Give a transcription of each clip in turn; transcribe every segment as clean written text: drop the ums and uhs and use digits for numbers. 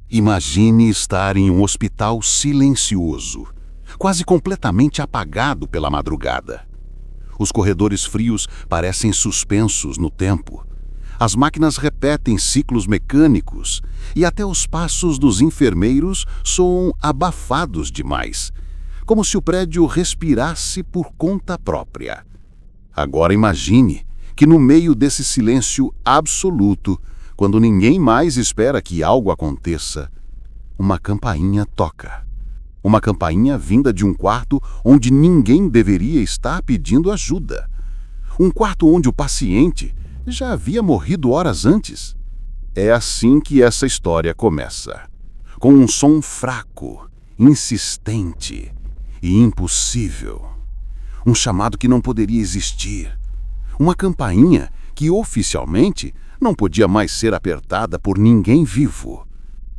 Imagine estar em um hospital silencioso, quase completamente apagado pela madrugada. Os corredores frios parecem suspensos no tempo. As máquinas repetem ciclos mecânicos e até os passos dos enfermeiros soam abafados demais, como se o prédio respirasse por conta própria. Agora imagine que no meio desse silêncio absoluto, quando ninguém mais espera que algo aconteça, uma campainha toca. Uma campainha vinda de um quarto onde ninguém deveria estar pedindo ajuda. Um quarto onde o paciente já havia morrido horas antes. É assim que essa história começa. Com um som fraco, insistente e impossível. Um chamado que não poderia existir. Uma campainha que oficialmente não podia mais ser apertada por ninguém vivo.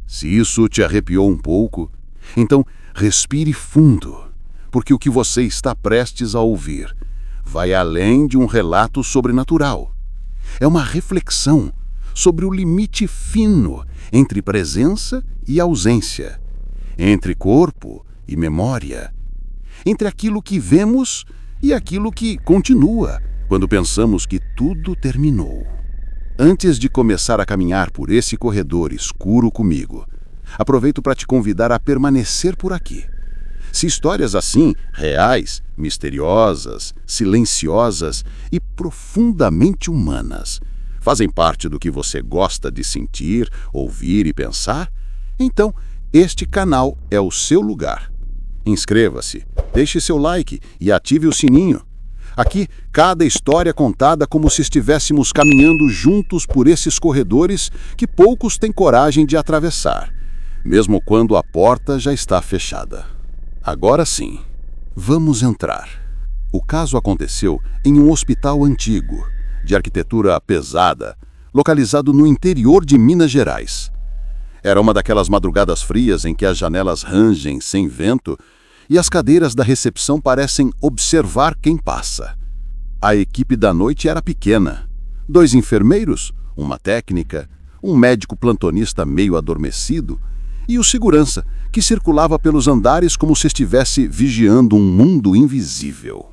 Se isso te arrepiou um pouco, então respire fundo, porque o que você está prestes a ouvir vai além de um relato sobrenatural. É uma reflexão sobre o limite fino entre presença e ausência, entre corpo e memória, entre aquilo que vemos e aquilo que continua quando pensamos que tudo terminou. Antes de começar a caminhar por esse corredor escuro comigo, aproveito para te convidar a permanecer por aqui. Se histórias assim, reais, misteriosas, silenciosas e profundamente humanas, fazem parte do que você gosta de sentir, ouvir e pensar, então este canal é o seu lugar. Inscreva-se, deixe seu like e ative o sininho. Aqui, cada história é contada como se estivéssemos caminhando juntos por esses corredores que poucos têm coragem de atravessar, mesmo quando a porta já está fechada. Agora sim, vamos entrar. O caso aconteceu em um hospital antigo, de arquitetura pesada, localizado no interior de Minas Gerais. Era uma daquelas madrugadas frias em que as janelas rangem sem vento e as cadeiras da recepção parecem observar quem passa. A equipe da noite era pequena. 2 enfermeiros, uma técnica, um médico plantonista meio adormecido e o segurança, que circulava pelos andares como se estivesse vigiando um mundo invisível.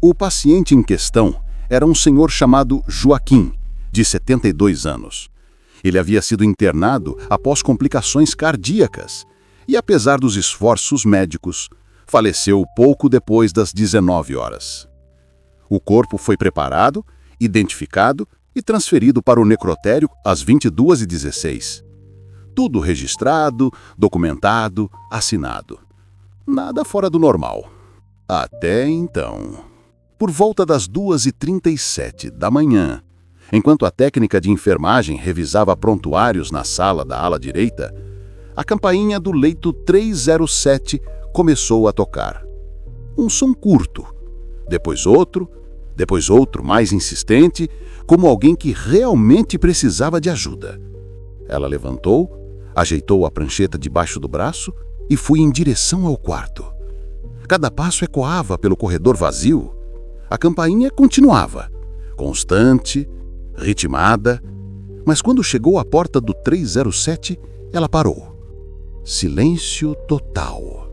O paciente em questão era um senhor chamado Joaquim, de 72 anos. Ele havia sido internado após complicações cardíacas e, apesar dos esforços médicos, faleceu pouco depois das 19 horas. O corpo foi preparado, identificado e transferido para o necrotério às 22h16. Tudo registrado, documentado, assinado. Nada fora do normal. Até então. Por volta das 2h37 da manhã, enquanto a técnica de enfermagem revisava prontuários na sala da ala direita, a campainha do leito 307 começou a tocar. Um som curto, depois outro mais insistente, como alguém que realmente precisava de ajuda. Ela levantou, ajeitou a prancheta debaixo do braço e foi em direção ao quarto. Cada passo ecoava pelo corredor vazio. A campainha continuava, constante, ritmada, mas quando chegou à porta do 307, ela parou. Silêncio total.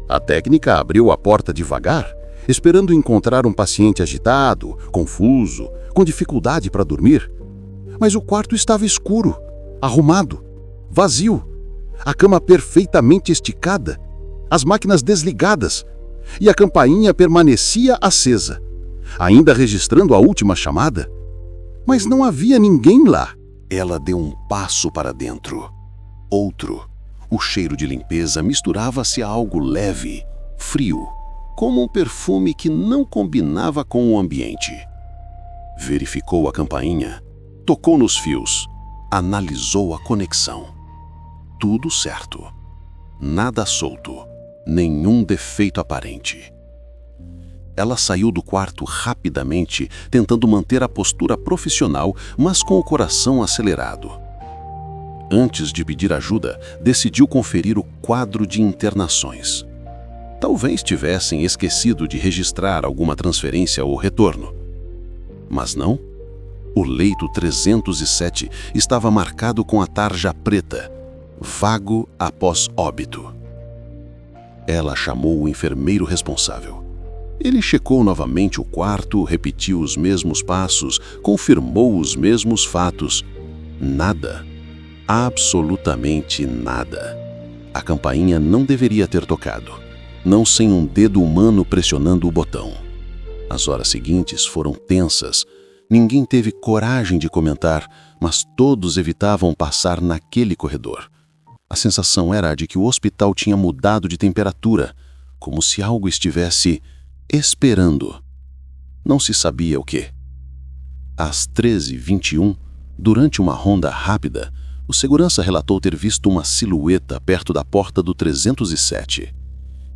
A técnica abriu a porta devagar, esperando encontrar um paciente agitado, confuso, com dificuldade para dormir. Mas o quarto estava escuro, arrumado, vazio, a cama perfeitamente esticada, as máquinas desligadas e a campainha permanecia acesa, ainda registrando a última chamada. Mas não havia ninguém lá. Ela deu um passo para dentro. Outro. O cheiro de limpeza misturava-se a algo leve, frio, como um perfume que não combinava com o ambiente. Verificou a campainha, tocou nos fios, analisou a conexão. Tudo certo. Nada solto, nenhum defeito aparente. Ela saiu do quarto rapidamente, tentando manter a postura profissional, mas com o coração acelerado. Antes de pedir ajuda, decidiu conferir o quadro de internações. Talvez tivessem esquecido de registrar alguma transferência ou retorno. Mas não. O leito 307 estava marcado com a tarja preta, vago após óbito. Ela chamou o enfermeiro responsável. Ele checou novamente o quarto, repetiu os mesmos passos, confirmou os mesmos fatos. Nada. Absolutamente nada. A campainha não deveria ter tocado, não sem um dedo humano pressionando o botão. As horas seguintes foram tensas. Ninguém teve coragem de comentar, mas todos evitavam passar naquele corredor. A sensação era a de que o hospital tinha mudado de temperatura, como se algo estivesse esperando. Não se sabia o quê. Às 13h21, durante uma ronda rápida, o segurança relatou ter visto uma silhueta perto da porta do 307.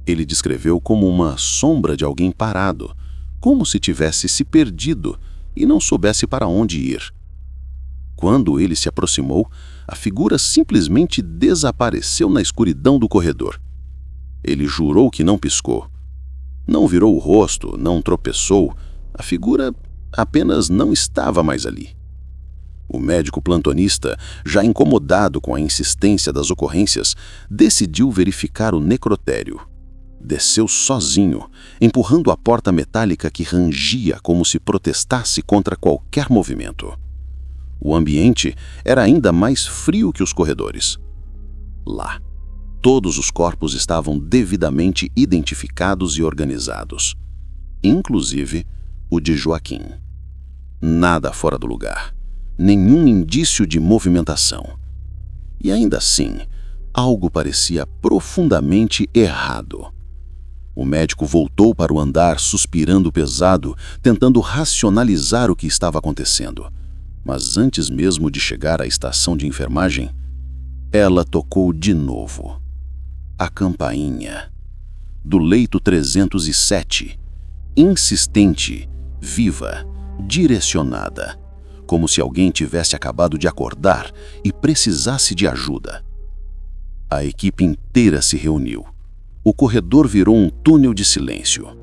Ele descreveu como uma sombra de alguém parado, como se tivesse se perdido e não soubesse para onde ir. Quando ele se aproximou, a figura simplesmente desapareceu na escuridão do corredor. Ele jurou que não piscou. Não virou o rosto, não tropeçou. A figura apenas não estava mais ali. O médico plantonista, já incomodado com a insistência das ocorrências, decidiu verificar o necrotério. Desceu sozinho, empurrando a porta metálica que rangia como se protestasse contra qualquer movimento. O ambiente era ainda mais frio que os corredores. Lá, todos os corpos estavam devidamente identificados e organizados, inclusive o de Joaquim. Nada fora do lugar, nenhum indício de movimentação. E ainda assim, algo parecia profundamente errado. O médico voltou para o andar, suspirando pesado, tentando racionalizar o que estava acontecendo. Mas antes mesmo de chegar à estação de enfermagem, ela tocou de novo. A campainha. Do leito 307. Insistente, viva, direcionada. Como se alguém tivesse acabado de acordar e precisasse de ajuda. A equipe inteira se reuniu. O corredor virou um túnel de silêncio.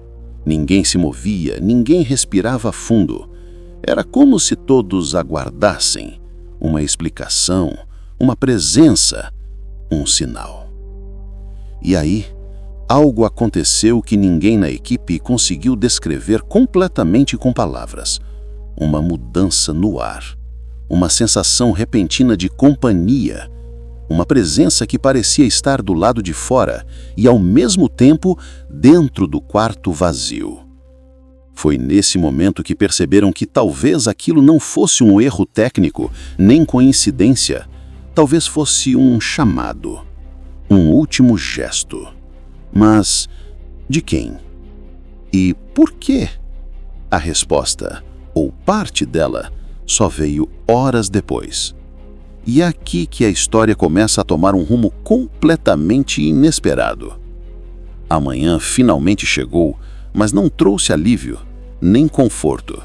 Ninguém se movia, ninguém respirava fundo. Era como se todos aguardassem uma explicação, uma presença, um sinal. E aí, algo aconteceu que ninguém na equipe conseguiu descrever completamente com palavras. Uma mudança no ar, uma sensação repentina de companhia, uma presença que parecia estar do lado de fora e, ao mesmo tempo, dentro do quarto vazio. Foi nesse momento que perceberam que talvez aquilo não fosse um erro técnico, nem coincidência. Talvez fosse um chamado, um último gesto. Mas de quem? E por quê? A resposta, ou parte dela, só veio horas depois. E é aqui que a história começa a tomar um rumo completamente inesperado. A manhã finalmente chegou, mas não trouxe alívio, nem conforto.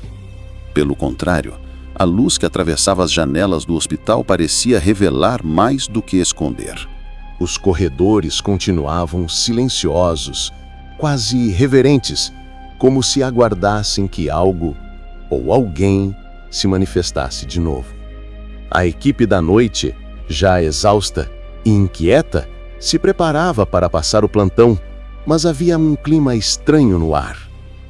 Pelo contrário, a luz que atravessava as janelas do hospital parecia revelar mais do que esconder. Os corredores continuavam silenciosos, quase reverentes, como se aguardassem que algo ou alguém se manifestasse de novo. A equipe da noite, já exausta e inquieta, se preparava para passar o plantão, mas havia um clima estranho no ar,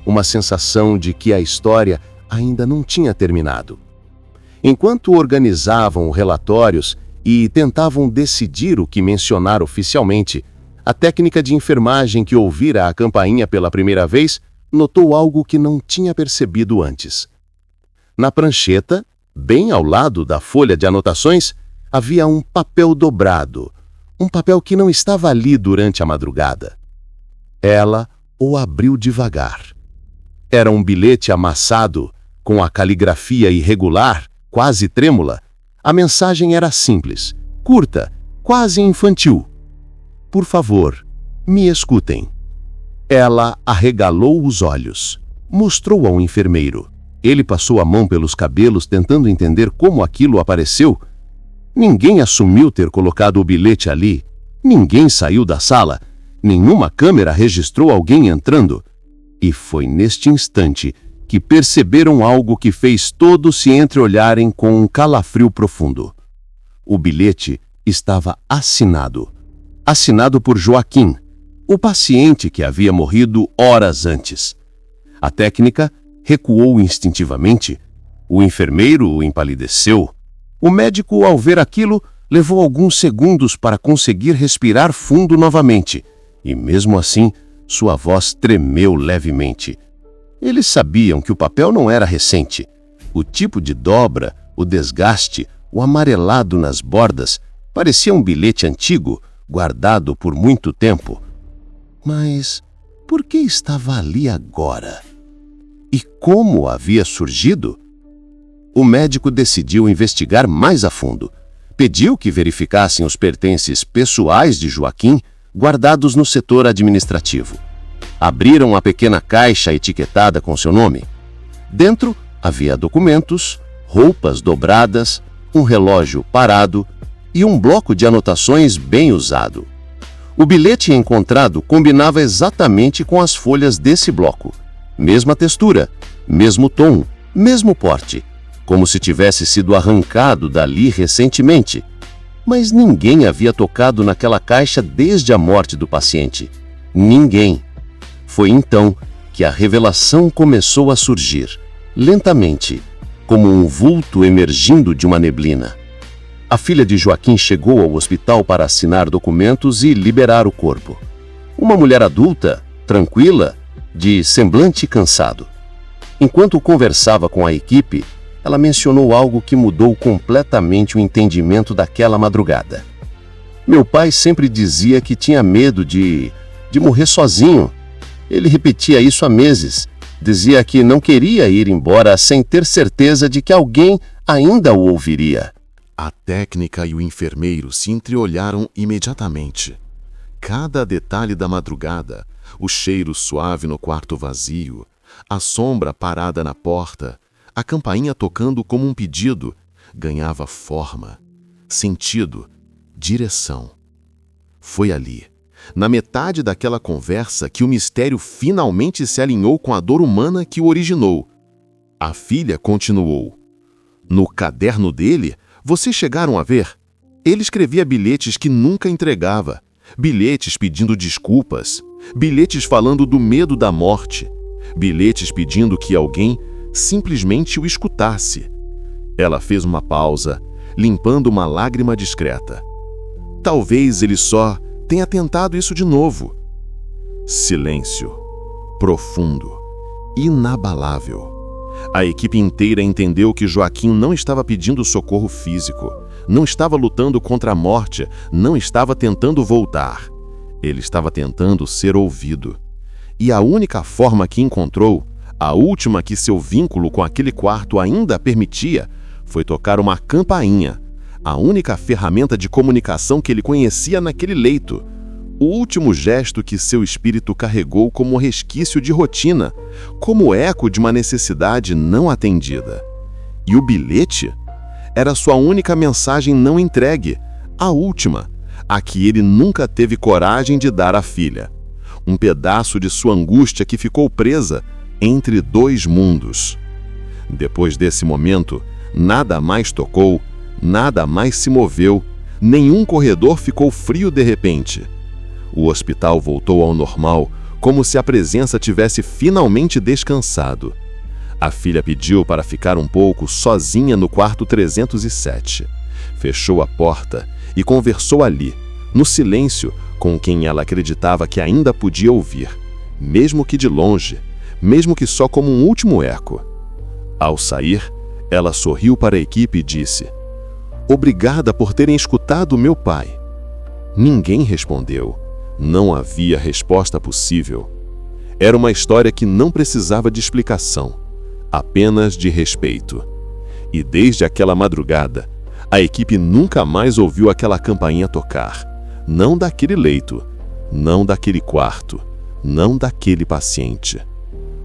uma sensação de que a história ainda não tinha terminado. Enquanto organizavam relatórios e tentavam decidir o que mencionar oficialmente, a técnica de enfermagem que ouvira a campainha pela primeira vez notou algo que não tinha percebido antes. Na prancheta, bem ao lado da folha de anotações, havia um papel dobrado, um papel que não estava ali durante a madrugada. Ela o abriu devagar. Era um bilhete amassado, com a caligrafia irregular, quase trêmula. A mensagem era simples, curta, quase infantil. Por favor, me escutem. Ela arregalou os olhos. Mostrou ao enfermeiro. Ele passou a mão pelos cabelos tentando entender como aquilo apareceu. Ninguém assumiu ter colocado o bilhete ali. Ninguém saiu da sala. Nenhuma câmera registrou alguém entrando. E foi neste instante que perceberam algo que fez todos se entreolharem com um calafrio profundo. O bilhete estava assinado. Assinado por Joaquim, o paciente que havia morrido horas antes. A técnica recuou instintivamente. O enfermeiro empalideceu. O médico, ao ver aquilo, levou alguns segundos para conseguir respirar fundo novamente. E mesmo assim, sua voz tremeu levemente. Eles sabiam que o papel não era recente. O tipo de dobra, o desgaste, o amarelado nas bordas, parecia um bilhete antigo, guardado por muito tempo. Mas por que estava ali agora? E como havia surgido? O médico decidiu investigar mais a fundo. Pediu que verificassem os pertences pessoais de Joaquim, guardados no setor administrativo. Abriram a pequena caixa etiquetada com seu nome. Dentro havia documentos, roupas dobradas, um relógio parado e um bloco de anotações bem usado. O bilhete encontrado combinava exatamente com as folhas desse bloco. Mesma textura, mesmo tom, mesmo porte, como se tivesse sido arrancado dali recentemente. Mas ninguém havia tocado naquela caixa desde a morte do paciente. Ninguém. Foi então que a revelação começou a surgir, lentamente, como um vulto emergindo de uma neblina. A filha de Joaquim chegou ao hospital para assinar documentos e liberar o corpo. Uma mulher adulta, tranquila, de semblante cansado. Enquanto conversava com a equipe, ela mencionou algo que mudou completamente o entendimento daquela madrugada. Meu pai sempre dizia que tinha medo de morrer sozinho. Ele repetia isso há meses. Dizia que não queria ir embora sem ter certeza de que alguém ainda o ouviria. A técnica e o enfermeiro se entreolharam imediatamente. Cada detalhe da madrugada, o cheiro suave no quarto vazio, a sombra parada na porta, a campainha tocando como um pedido, ganhava forma, sentido, direção. Foi ali, na metade daquela conversa, que o mistério finalmente se alinhou com a dor humana que o originou. A filha continuou. No caderno dele, vocês chegaram a ver? Ele escrevia bilhetes que nunca entregava, bilhetes pedindo desculpas, bilhetes falando do medo da morte, bilhetes pedindo que alguém simplesmente o escutasse. Ela fez uma pausa, limpando uma lágrima discreta. Talvez ele só tenha tentado isso de novo. Silêncio. Profundo. Inabalável. A equipe inteira entendeu que Joaquim não estava pedindo socorro físico, não estava lutando contra a morte, não estava tentando voltar. Ele estava tentando ser ouvido. E a única forma que encontrou, a última que seu vínculo com aquele quarto ainda permitia, foi tocar uma campainha, a única ferramenta de comunicação que ele conhecia naquele leito. O último gesto que seu espírito carregou como resquício de rotina, como eco de uma necessidade não atendida. E o bilhete? Era sua única mensagem não entregue, a última, a que ele nunca teve coragem de dar à filha. Um pedaço de sua angústia que ficou presa entre dois mundos. Depois desse momento, nada mais tocou, nada mais se moveu, nenhum corredor ficou frio de repente. O hospital voltou ao normal, como se a presença tivesse finalmente descansado. A filha pediu para ficar um pouco sozinha no quarto 307. Fechou a porta e conversou ali, no silêncio, com quem ela acreditava que ainda podia ouvir, mesmo que de longe, mesmo que só como um último eco. Ao sair, ela sorriu para a equipe e disse: "Obrigada por terem escutado meu pai." Ninguém respondeu. Não havia resposta possível. Era uma história que não precisava de explicação, apenas de respeito. E desde aquela madrugada, a equipe nunca mais ouviu aquela campainha tocar. Não daquele leito, não daquele quarto, não daquele paciente.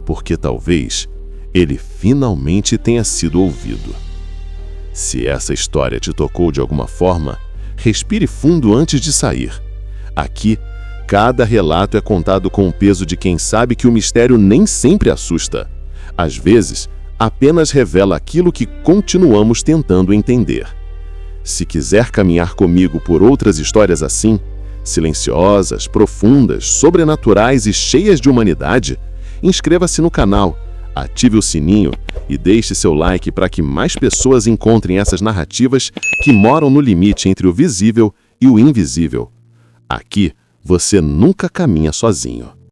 Porque talvez ele finalmente tenha sido ouvido. Se essa história te tocou de alguma forma, respire fundo antes de sair. Aqui, cada relato é contado com o peso de quem sabe que o mistério nem sempre assusta. Às vezes, apenas revela aquilo que continuamos tentando entender. Se quiser caminhar comigo por outras histórias assim, silenciosas, profundas, sobrenaturais e cheias de humanidade, inscreva-se no canal, ative o sininho e deixe seu like para que mais pessoas encontrem essas narrativas que moram no limite entre o visível e o invisível. Aqui, você nunca caminha sozinho.